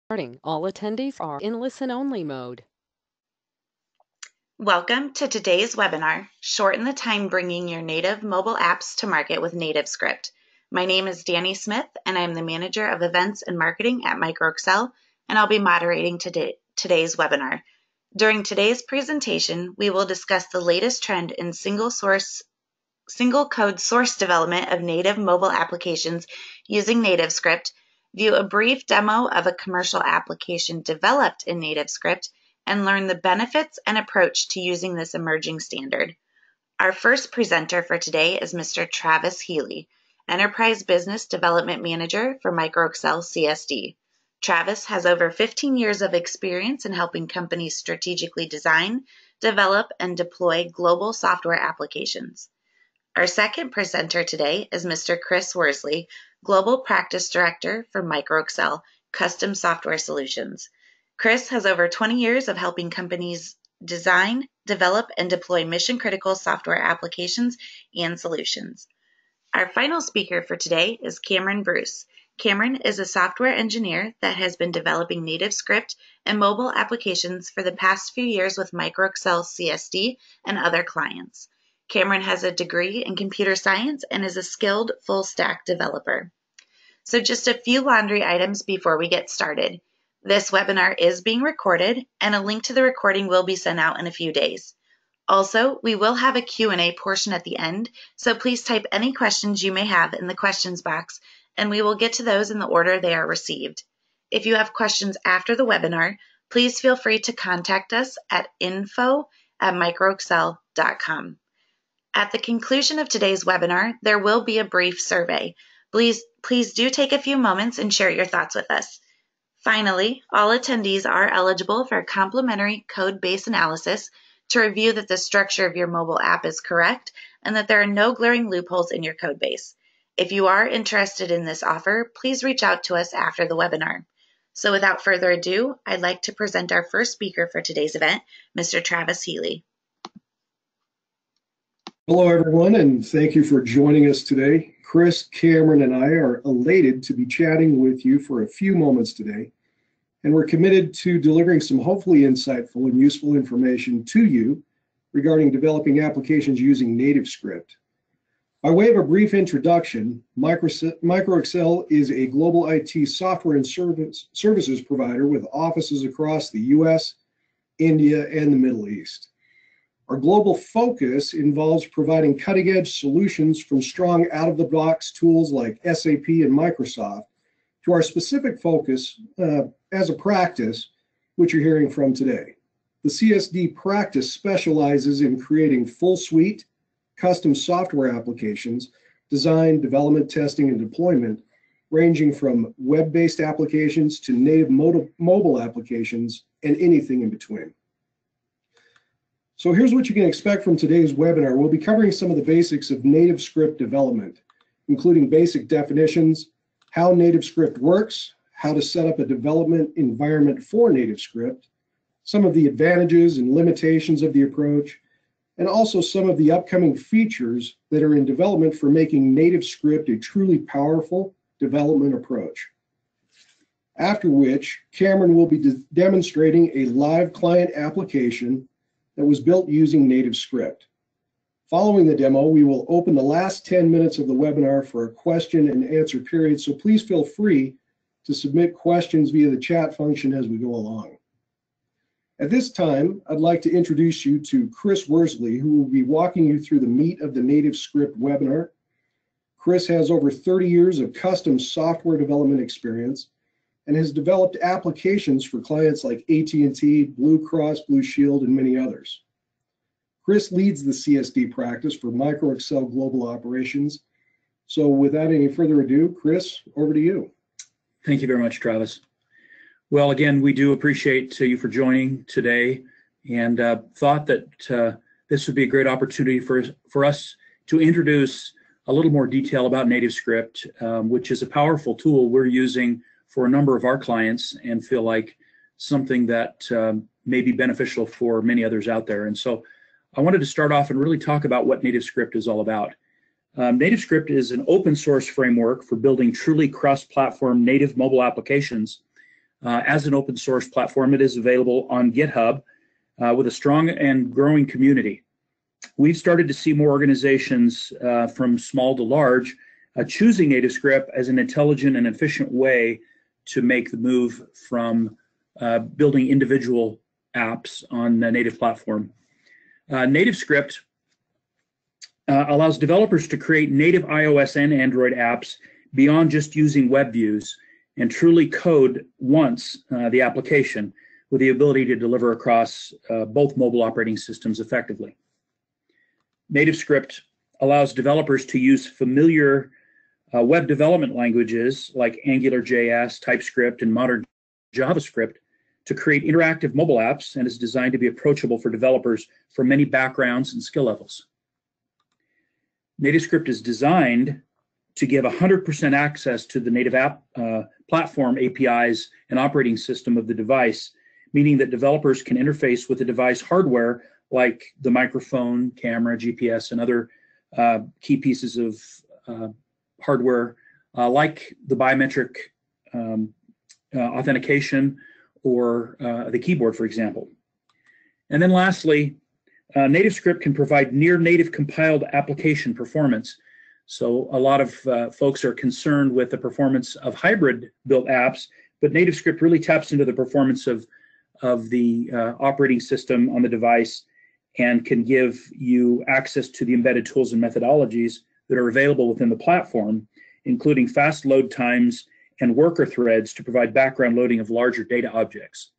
All attendees are in listen-only mode. Welcome to today's webinar, Shorten the Time Bringing Your Native Mobile Apps to Market with NativeScript. My name is Danny Smith, and I'm the Manager of Events and Marketing at Microexcel, and I'll be moderating today's webinar. During today's presentation, we will discuss the latest trend in single code source development of native mobile applications using NativeScript, view a brief demo of a commercial application developed in NativeScript, and learn the benefits and approach to using this emerging standard. Our first presenter for today is Mr. Travis Healy, Enterprise Business Development Manager for Microexcel CSD. Travis has over 15 years of experience in helping companies strategically design, develop, and deploy global software applications. Our second presenter today is Mr. Chris Worsley, Global Practice Director for Microexcel Custom Software Solutions. Chris has over 20 years of helping companies design, develop, and deploy mission-critical software applications and solutions. Our final speaker for today is Cameron Bruce. Cameron is a software engineer that has been developing NativeScript and mobile applications for the past few years with Microexcel CSD and other clients. Cameron has a degree in computer science and is a skilled full-stack developer. So just a few laundry items before we get started. This webinar is being recorded, and a link to the recording will be sent out in a few days. Also, we will have a Q&A portion at the end, so please type any questions you may have in the questions box, and we will get to those in the order they are received. If you have questions after the webinar, please feel free to contact us at info@microexcel.com. At the conclusion of today's webinar, there will be a brief survey. Please do take a few moments and share your thoughts with us. Finally, all attendees are eligible for a complimentary code base analysis to review that the structure of your mobile app is correct and that there are no glaring loopholes in your code base. If you are interested in this offer, please reach out to us after the webinar. So without further ado, I'd like to present our first speaker for today's event, Mr. Travis Healy. Hello, everyone, and thank you for joining us today. Chris, Cameron, and I are elated to be chatting with you for a few moments today, and we're committed to delivering some hopefully insightful and useful information to you regarding developing applications using NativeScript. By way of a brief introduction, Microexcel is a global IT software and services provider with offices across the US, India, and the Middle East. Our global focus involves providing cutting-edge solutions from strong out-of-the-box tools like SAP and Microsoft to our specific focus as a practice, which you're hearing from today. The CSD practice specializes in creating full suite, custom software applications, design, development, testing, and deployment, ranging from web-based applications to native mobile applications and anything in between. So here's what you can expect from today's webinar. We'll be covering some of the basics of NativeScript development, including basic definitions, how NativeScript works, how to set up a development environment for NativeScript, some of the advantages and limitations of the approach, and also some of the upcoming features that are in development for making NativeScript a truly powerful development approach. After which, Cameron will be demonstrating a live client application that was built using NativeScript. Following the demo, we will open the last 10 minutes of the webinar for a question and answer period, so please feel free to submit questions via the chat function as we go along. At this time, I'd like to introduce you to Chris Worsley, who will be walking you through the meat of the NativeScript webinar. Chris has over 30 years of custom software development experience and has developed applications for clients like AT&T, Blue Cross Blue Shield, and many others. Chris leads the CSD practice for Microexcel Global Operations. So without any further ado, Chris, over to you. Thank you very much, Travis. Well, again, we do appreciate you for joining today, and thought that this would be a great opportunity for us to introduce a little more detail about NativeScript, which is a powerful tool we're using for a number of our clients and feel like something that may be beneficial for many others out there. And so I wanted to start off and really talk about what NativeScript is all about. NativeScript is an open source framework for building truly cross-platform native mobile applications as an open source platform. It is available on GitHub with a strong and growing community. We've started to see more organizations from small to large choosing NativeScript as an intelligent and efficient way to make the move from building individual apps on the native platform. NativeScript allows developers to create native iOS and Android apps beyond just using web views and truly code once the application with the ability to deliver across both mobile operating systems effectively. NativeScript allows developers to use familiar web development languages like AngularJS, TypeScript, and modern JavaScript to create interactive mobile apps, and is designed to be approachable for developers from many backgrounds and skill levels. NativeScript is designed to give 100% access to the native app platform APIs and operating system of the device, meaning that developers can interface with the device hardware like the microphone, camera, GPS, and other key pieces of hardware like the biometric authentication or the keyboard, for example. And then lastly, NativeScript can provide near-native compiled application performance. So a lot of folks are concerned with the performance of hybrid-built apps, but NativeScript really taps into the performance of the operating system on the device and can give you access to the embedded tools and methodologies that are available within the platform, including fast load times and worker threads to provide background loading of larger data objects.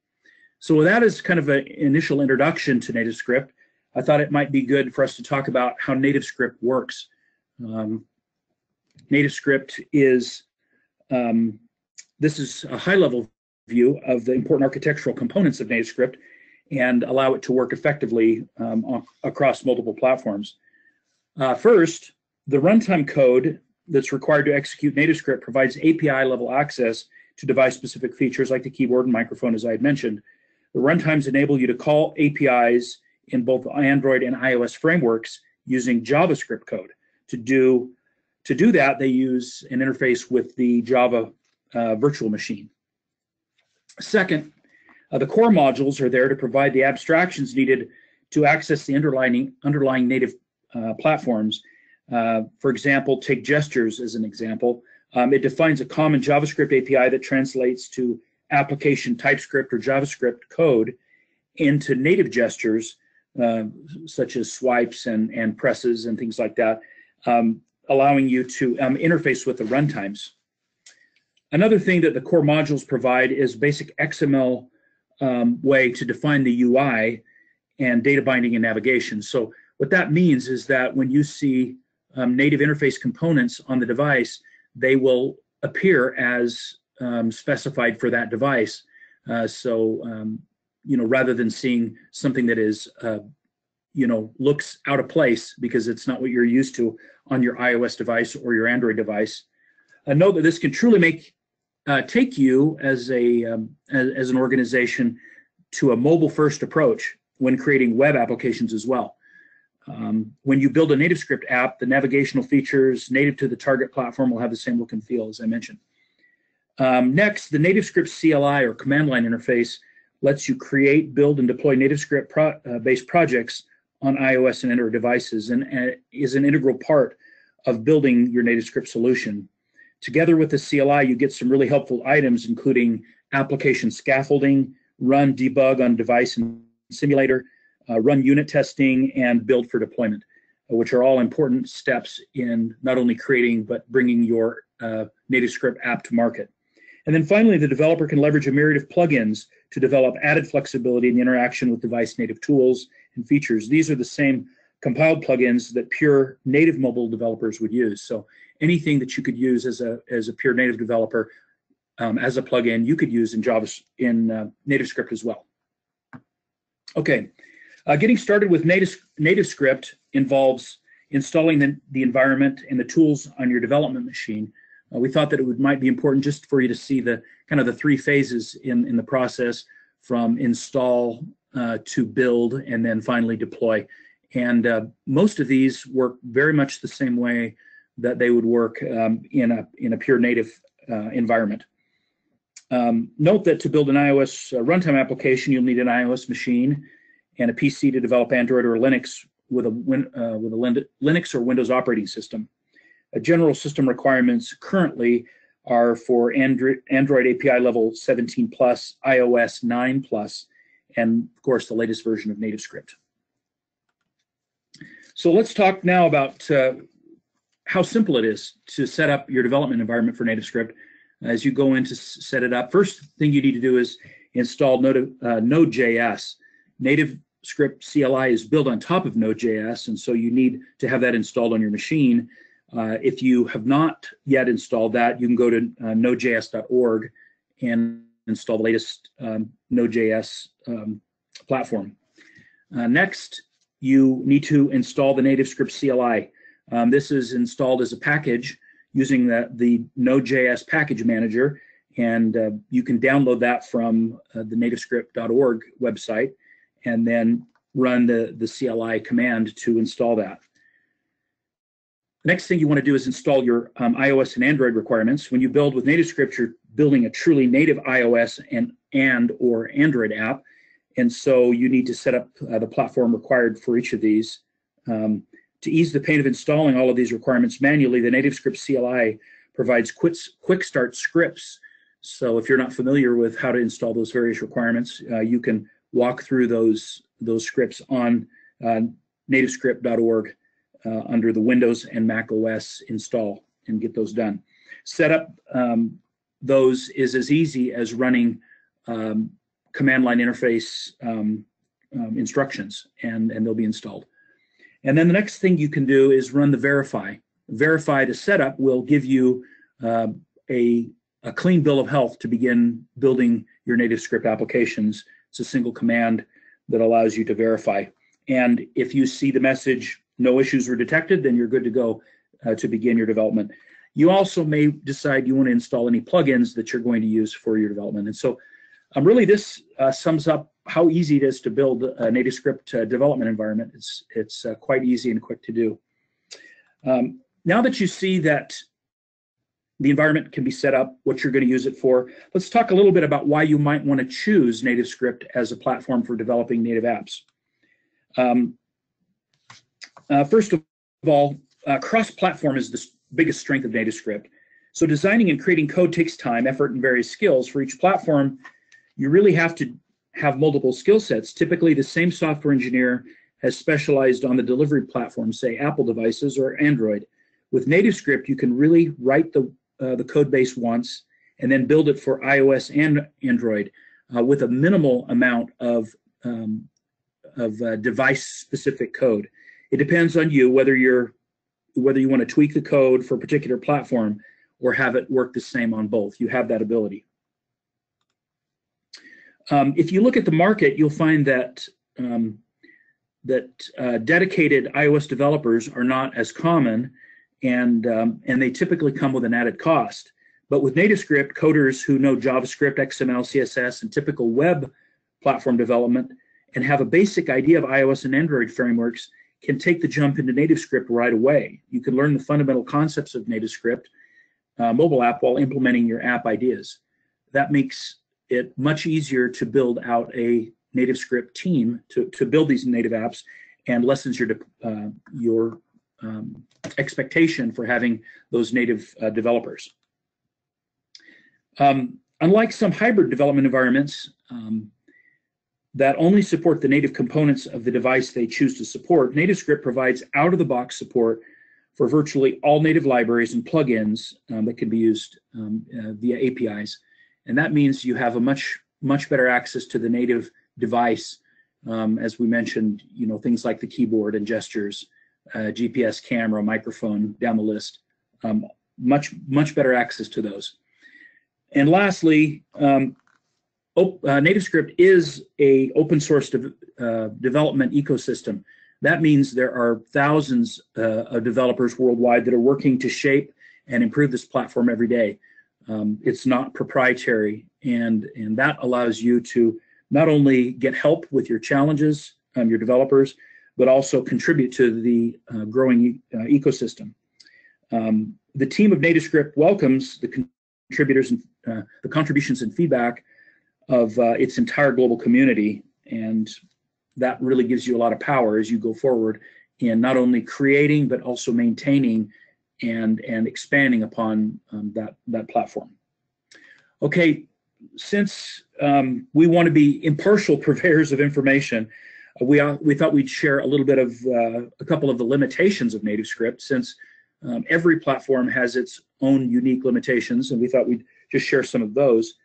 So with that as kind of an initial introduction to NativeScript, I thought it might be good for us to talk about how NativeScript works. NativeScript is, this is a high-level view of the important architectural components of NativeScript and allow it to work effectively across multiple platforms. First, the runtime code that's required to execute NativeScript provides API-level access to device-specific features like the keyboard and microphone, as I had mentioned. The runtimes enable you to call APIs in both Android and iOS frameworks using JavaScript code. To do that, they use an interface with the Java virtual machine. Second, the core modules are there to provide the abstractions needed to access the underlying native platforms. For example, take gestures as an example. It defines a common JavaScript API that translates to application TypeScript or JavaScript code into native gestures, such as swipes and presses and things like that, allowing you to interface with the runtimes. Another thing that the core modules provide is basic XML way to define the UI and data binding and navigation. So what that means is that when you see native interface components on the device, they will appear as specified for that device. Rather than seeing something that is, looks out of place because it's not what you're used to on your iOS device or your Android device. Note that this can truly take you as an organization to a mobile-first approach when creating web applications as well. When you build a NativeScript app, the navigational features native to the target platform will have the same look and feel, as I mentioned. Next, the NativeScript CLI or command line interface lets you create, build, and deploy NativeScript-based projects on iOS and Android devices, and is an integral part of building your NativeScript solution. Together with the CLI, you get some really helpful items, including application scaffolding, run debug on device and simulator, run unit testing, and build for deployment, which are all important steps in not only creating but bringing your NativeScript app to market. And then finally, the developer can leverage a myriad of plugins to develop added flexibility in the interaction with device native tools and features. These are the same compiled plugins that pure native mobile developers would use. So anything that you could use as a pure native developer as a plugin, you could use in NativeScript as well. Okay, getting started with NativeScript involves installing the environment and the tools on your development machine. We thought that it might be important just for you to see the kind of the three phases in the process, from install to build and then finally deploy. And most of these work very much the same way that they would work in a pure native environment. Note that to build an iOS runtime application, you'll need an iOS machine and a PC to develop Android or Linux with a Linux or Windows operating system. General system requirements currently are for Android API level 17+, iOS 9+, and of course the latest version of NativeScript. So let's talk now about how simple it is to set up your development environment for NativeScript. As you go in to set it up, first thing you need to do is install Node.js. NativeScript CLI is built on top of Node.js, and so you need to have that installed on your machine. If you have not yet installed that, you can go to nodejs.org and install the latest Node.js platform. Next, you need to install the NativeScript CLI. This is installed as a package using the Node.js package manager, and you can download that from the nativescript.org website and then run the CLI command to install that. The next thing you want to do is install your iOS and Android requirements. When you build with NativeScript, you're building a truly native iOS and or Android app, and so you need to set up the platform required for each of these. To ease the pain of installing all of these requirements manually, the NativeScript CLI provides quick start scripts. So if you're not familiar with how to install those various requirements, you can walk through those scripts on nativescript.org under the Windows and Mac OS install and get those done. Set up those is as easy as running command line interface instructions, and they'll be installed. And then the next thing you can do is run the verify. Verify the setup will give you a clean bill of health to begin building your NativeScript applications. It's a single command that allows you to verify. And if you see the message, no issues were detected, then you're good to go to begin your development. You also may decide you want to install any plugins that you're going to use for your development. And so really this sums up how easy it is to build a NativeScript development environment. It's quite easy and quick to do. Now that you see that the environment can be set up, what you're going to use it for, let's talk a little bit about why you might want to choose NativeScript as a platform for developing native apps. First of all, cross-platform is the biggest strength of NativeScript. So designing and creating code takes time, effort, and various skills. For each platform, you really have to have multiple skill sets. Typically, the same software engineer has specialized on the delivery platform, say Apple devices or Android. With NativeScript, you can really write the code base once and then build it for iOS and Android with a minimal amount of device-specific code. It depends on you whether you want to tweak the code for a particular platform or have it work the same on both. You have that ability. If you look at the market, you'll find that dedicated iOS developers are not as common, and they typically come with an added cost. But with NativeScript, coders who know JavaScript, XML, CSS, and typical web platform development and have a basic idea of iOS and Android frameworks can take the jump into NativeScript right away. You can learn the fundamental concepts of NativeScript mobile app while implementing your app ideas. That makes it much easier to build out a NativeScript team to build these native apps, and lessens your expectation for having those native developers. Unlike some hybrid development environments that only support the native components of the device they choose to support, NativeScript provides out-of-the-box support for virtually all native libraries and plugins that can be used via APIs. And that means you have a much better access to the native device, as we mentioned, things like the keyboard and gestures, GPS, camera, microphone, down the list. Much better access to those. And lastly, NativeScript is a open source development ecosystem. That means there are thousands of developers worldwide that are working to shape and improve this platform every day. It's not proprietary, and that allows you to not only get help with your challenges, your developers, but also contribute to the growing ecosystem. The team of NativeScript welcomes the contributors the contributions and feedback of its entire global community, and that really gives you a lot of power as you go forward in not only creating but also maintaining and expanding upon that platform. Okay, since we want to be impartial purveyors of information, we thought we'd share a little bit of a couple of the limitations of NativeScript, since every platform has its own unique limitations, and we thought we'd just share some of those.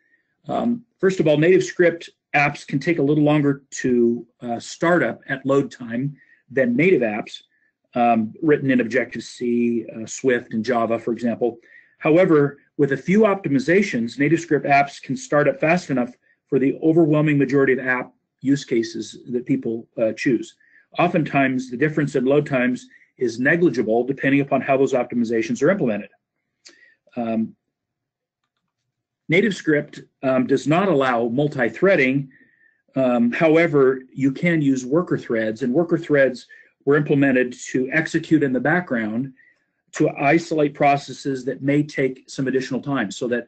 First of all, NativeScript apps can take a little longer to start up at load time than native apps written in Objective-C, Swift, and Java, for example. However, with a few optimizations, NativeScript apps can start up fast enough for the overwhelming majority of app use cases that people choose. Oftentimes, the difference in load times is negligible depending upon how those optimizations are implemented. NativeScript does not allow multi-threading. However, you can use worker threads, and worker threads were implemented to execute in the background to isolate processes that may take some additional time, so that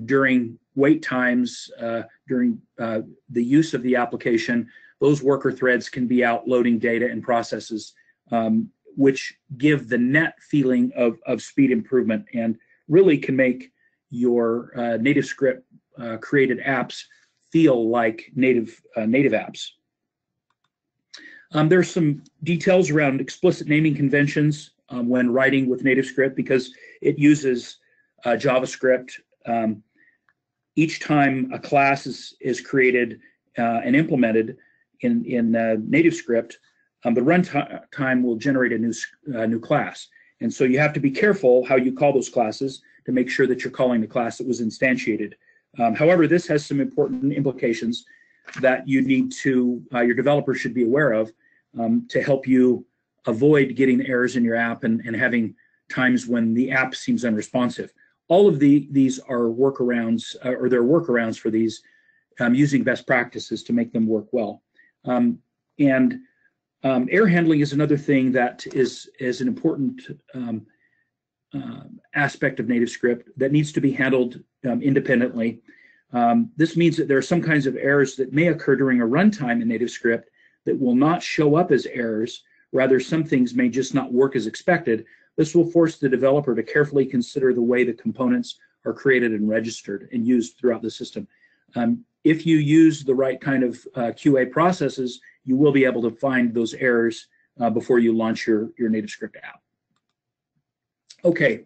during wait times, during the use of the application, those worker threads can be out loading data and processes, which give the net feeling of speed improvement and really can make your NativeScript created apps feel like native apps. There's some details around explicit naming conventions when writing with NativeScript, because it uses JavaScript. Each time a class is created and implemented in NativeScript, the runtime will generate a new class. And so you have to be careful how you call those classes to make sure that you're calling the class that was instantiated. However, this has some important implications that you need to, your developer should be aware of to help you avoid getting errors in your app and having times when the app seems unresponsive. All of these are workarounds, or there are workarounds for these using best practices to make them work well. Error handling is another thing that is an important aspect of NativeScript that needs to be handled independently. This means that there are some kinds of errors that may occur during a runtime in NativeScript that will not show up as errors. Rather, some things may just not work as expected. This will force the developer to carefully consider the way the components are created and registered and used throughout the system. If you use the right kind of QA processes, you will be able to find those errors before you launch your NativeScript app. Okay,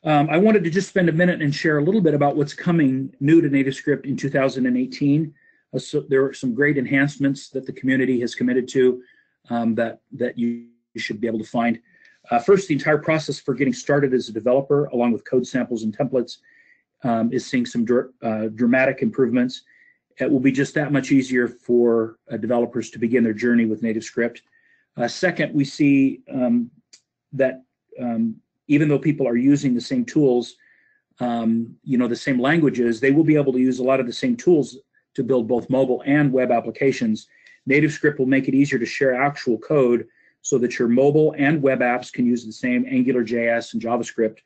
I wanted to just spend a minute and share a little bit about what's coming new to NativeScript in 2018. So there are some great enhancements that the community has committed to that you should be able to find. First, the entire process for getting started as a developer, along with code samples and templates, is seeing some dramatic improvements. It will be just that much easier for developers to begin their journey with NativeScript. Second, we see that even though people are using the same tools, the same languages, they will be able to use a lot of the same tools to build both mobile and web applications. NativeScript will make it easier to share actual code so that your mobile and web apps can use the same AngularJS and JavaScript,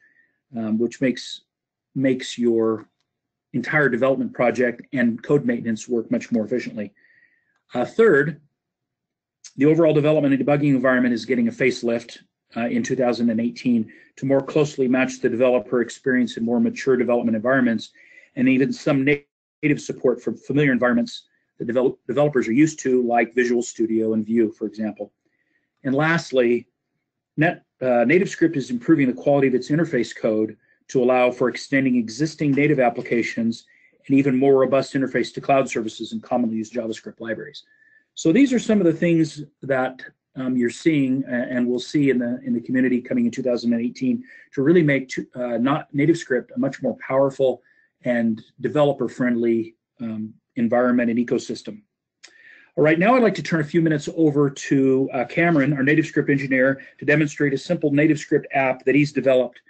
which makes your entire development project and code maintenance work much more efficiently. Third, the overall development and debugging environment is getting a facelift in 2018 to more closely match the developer experience in more mature development environments, and even some native support for familiar environments that developers are used to, like Visual Studio and Vue, for example. And lastly, NativeScript is improving the quality of its interface code to allow for extending existing native applications and even more robust interface to cloud services and commonly used JavaScript libraries. So these are some of the things that you're seeing and will see in the community coming in 2018 to really make NativeScript a much more powerful and developer-friendly environment and ecosystem. All right, now I'd like to turn a few minutes over to Cameron, our NativeScript engineer, to demonstrate a simple NativeScript app that he's developed.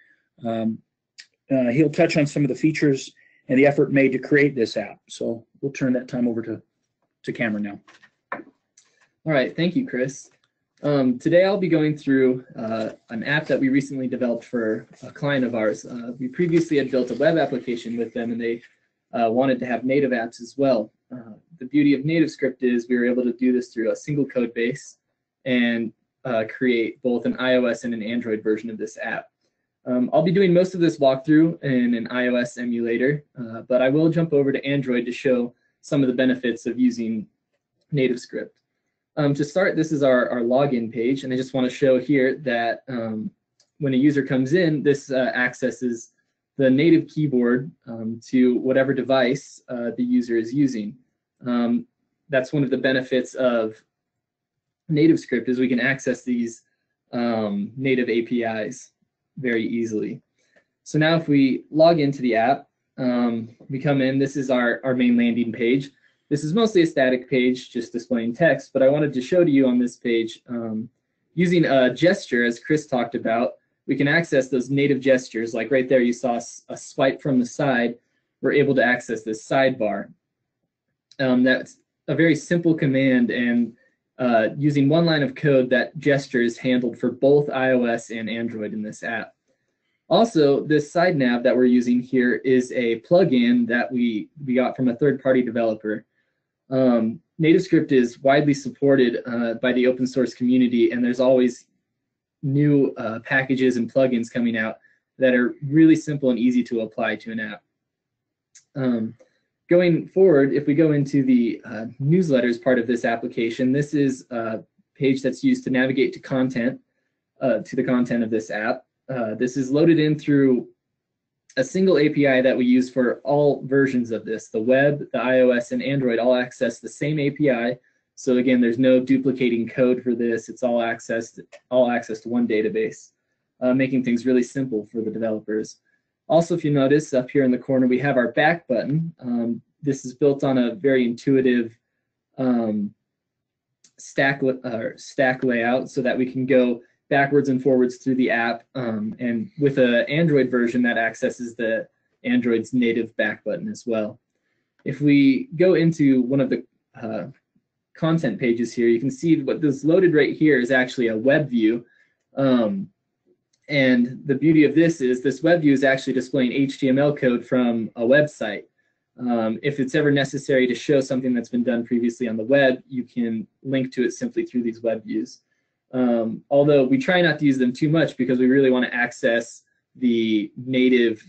He'll touch on some of the features and the effort made to create this app. So we'll turn that time over to Cameron now. All right, thank you, Chris. Today I'll be going through an app that we recently developed for a client of ours. We previously had built a web application with them, and they wanted to have native apps as well. The beauty of NativeScript is we were able to do this through a single code base and create both an iOS and an Android version of this app. I'll be doing most of this walkthrough in an iOS emulator, but I will jump over to Android to show some of the benefits of using NativeScript. To start, this is our login page, and I just want to show here that when a user comes in, this accesses the native keyboard to whatever device the user is using. That's one of the benefits of NativeScript is we can access these native APIs very easily. So now if we log into the app, we come in, this is our main landing page. This is mostly a static page, just displaying text, but I wanted to show to you on this page, using a gesture, as Chris talked about, we can access those native gestures. Like right there, you saw a swipe from the side. We're able to access this sidebar. That's a very simple command, and using one line of code, that gesture is handled for both iOS and Android in this app. Also, this side nav that we're using here is a plugin that we got from a third-party developer. NativeScript is widely supported by the open source community, and there's always new packages and plugins coming out that are really simple and easy to apply to an app. Going forward, if we go into the newsletters part of this application, this is a page that's used to navigate to content, to the content of this app. This is loaded in through a single API that we use for all versions of this. The web, the iOS, and Android all access the same API. So again, there's no duplicating code for this. It's all accessed to one database, making things really simple for the developers. Also, if you notice up here in the corner, we have our back button. This is built on a very intuitive stack layout so that we can go backwards and forwards through the app, and with an Android version that accesses the Android's native back button as well. If we go into one of the content pages here, you can see what this loaded right here is actually a web view. And the beauty of this is this web view is actually displaying HTML code from a website. If it's ever necessary to show something that's been done previously on the web, you can link to it simply through these web views. Although we try not to use them too much because we really want to access the native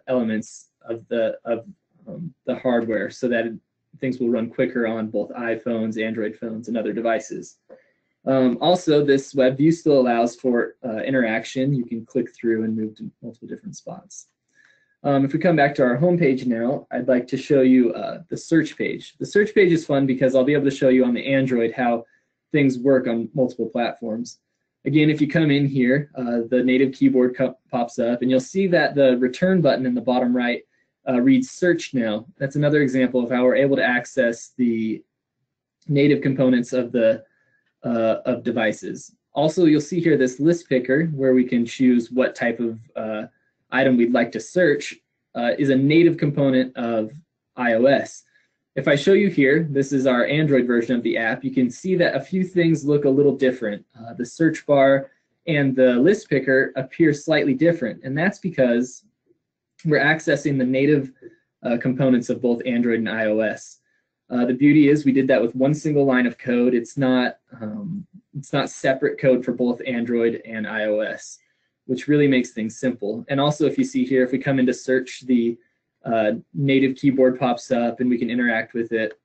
elements of the hardware so that things will run quicker on both iPhones, Android phones, and other devices. Also, this web view still allows for interaction. You can click through and move to multiple different spots. If we come back to our home page now, I'd like to show you the search page. The search page is fun because I'll be able to show you on the Android how things work on multiple platforms. Again, if you come in here, the native keyboard pops up, and you'll see that the return button in the bottom right reads search now. That's another example of how we're able to access the native components of the of devices. Also, you'll see here this list picker where we can choose what type of item we'd like to search is a native component of iOS. If I show you here, this is our Android version of the app, you can see that a few things look a little different. The search bar and the list picker appear slightly different, and that's because we're accessing the native components of both Android and iOS. The beauty is we did that with one single line of code. It's not separate code for both Android and iOS, which really makes things simple. And also, if you see here, if we come into search, the native keyboard pops up and we can interact with it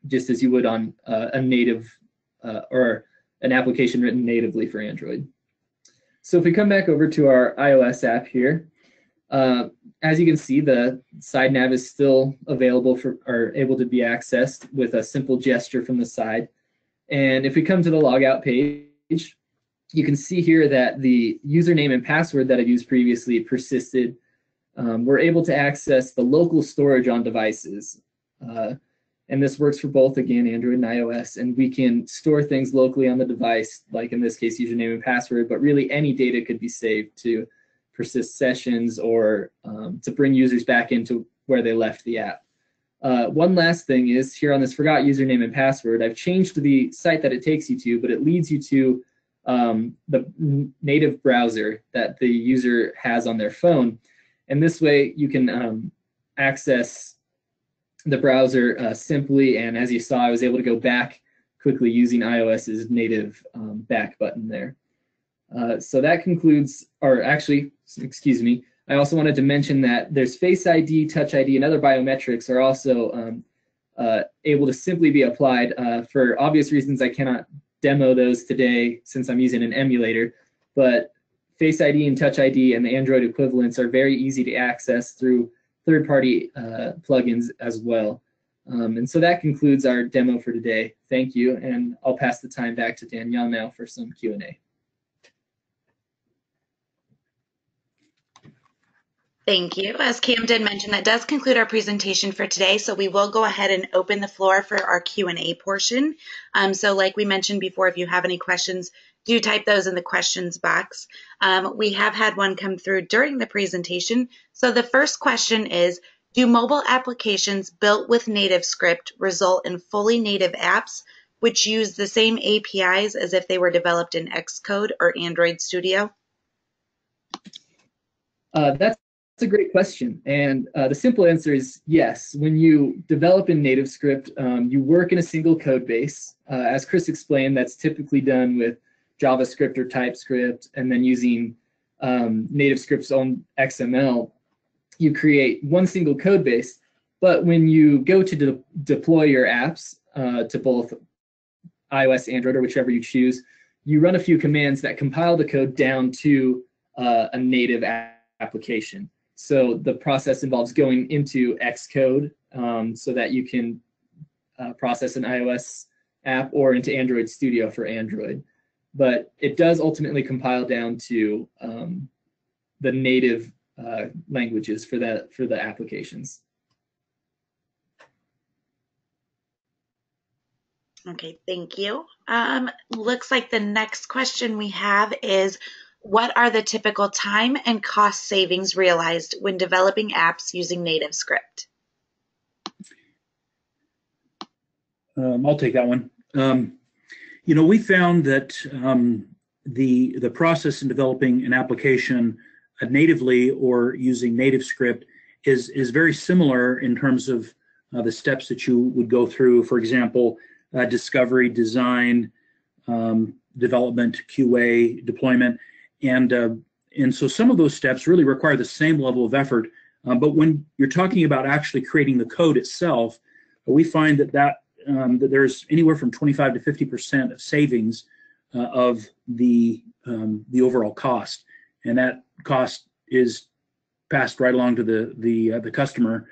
just as you would on a native or an application written natively for Android. So if we come back over to our iOS app here, as you can see, the side nav is still available for or able to be accessed with a simple gesture from the side. And if we come to the logout page, you can see here that the username and password that I've used previously persisted. We're able to access the local storage on devices. And this works for both, again, Android and iOS. And we can store things locally on the device, like in this case, username and password, but really any data could be saved to persist sessions or to bring users back into where they left the app. One last thing is here on this forgot username and password, I've changed the site that it takes you to, but it leads you to the native browser that the user has on their phone. And this way you can access the browser simply. And as you saw, I was able to go back quickly using iOS's native back button there. So that concludes, or actually, excuse me, I also wanted to mention that there's Face ID, Touch ID, and other biometrics are also able to simply be applied. For obvious reasons, I cannot demo those today since I'm using an emulator, but Face ID and Touch ID and the Android equivalents are very easy to access through third-party plugins as well. And so that concludes our demo for today. Thank you, and I'll pass the time back to Danielle now for some Q&A. Thank you. As Cam did mention, that does conclude our presentation for today. So we will go ahead and open the floor for our Q&A portion. So like we mentioned before, if you have any questions, do type those in the questions box. We have had one come through during the presentation. So the first question is, do mobile applications built with NativeScript result in fully native apps which use the same APIs as if they were developed in Xcode or Android Studio? That's a great question, and the simple answer is yes. When you develop in NativeScript, you work in a single code base. As Chris explained, that's typically done with JavaScript or TypeScript, and then using NativeScript's own XML, you create one single code base. But when you go to deploy your apps to both iOS, Android, or whichever you choose, you run a few commands that compile the code down to a native application. So the process involves going into Xcode so that you can process an iOS app, or into Android Studio for Android. But it does ultimately compile down to the native languages for the applications. Okay, thank you. Looks like the next question we have is, what are the typical time and cost savings realized when developing apps using NativeScript? I'll take that one. You know, we found that the process in developing an application natively or using NativeScript is very similar in terms of the steps that you would go through. For example, discovery, design, development, QA, deployment. And so some of those steps really require the same level of effort. But when you're talking about actually creating the code itself, we find that there's anywhere from 25 to 50% of savings of the overall cost, and that cost is passed right along to the customer.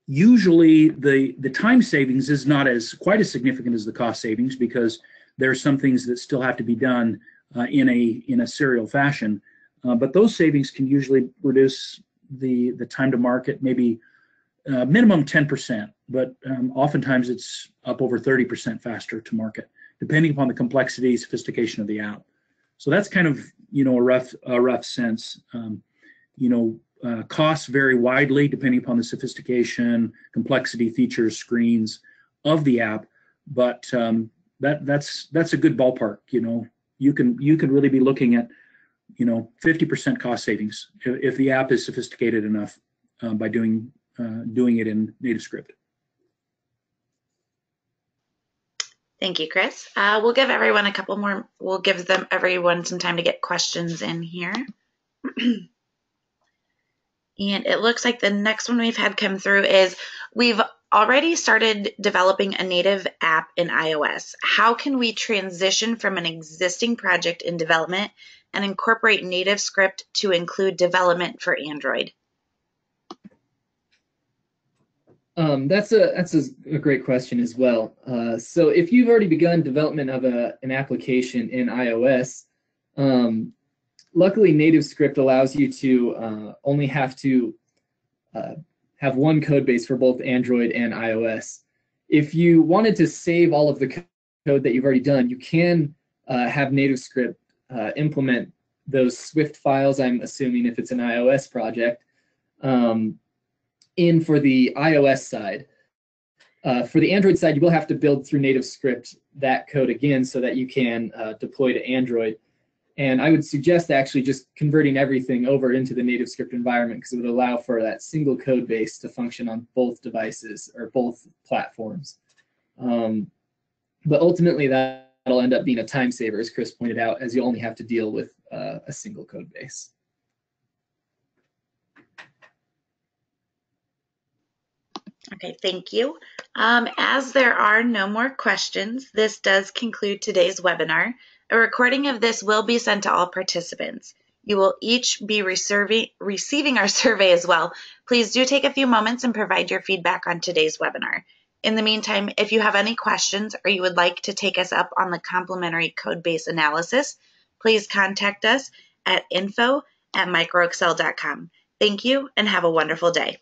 Usually, the time savings is not quite as significant as the cost savings, because there are some things that still have to be done in a serial fashion, but those savings can usually reduce the time to market, maybe minimum 10%, but oftentimes it's up over 30% faster to market, depending upon the complexity, sophistication of the app. So that's kind of, you know, a rough sense. Costs vary widely depending upon the sophistication, complexity, features, screens of the app, but that's a good ballpark. You know, you can really be looking at 50% cost savings if the app is sophisticated enough by doing it in NativeScript. Thank you, Chris. We'll give everyone we'll give everyone some time to get questions in here. And it looks like the next one we've had come through is, we've already started developing a native app in iOS. How can we transition from an existing project in development and incorporate NativeScript to include development for Android? That's a great question as well. So if you've already begun development of an application in iOS, luckily NativeScript allows you to only have to have one code base for both Android and iOS. If you wanted to save all of the code that you've already done, you can have NativeScript implement those Swift files, I'm assuming if it's an iOS project, in for the iOS side. For the Android side, you will have to build through NativeScript that code again so that you can deploy to Android. And I would suggest actually just converting everything over into the NativeScript environment, because it would allow for that single code base to function on both devices or both platforms. But ultimately, that'll end up being a time saver, as Chris pointed out, as you only have to deal with a single code base. Okay, thank you. As there are no more questions, this does conclude today's webinar. A recording of this will be sent to all participants. You will each be receiving our survey as well. Please do take a few moments and provide your feedback on today's webinar. In the meantime, if you have any questions or you would like to take us up on the complementary code base analysis, please contact us at info@microexcel.com. Thank you and have a wonderful day.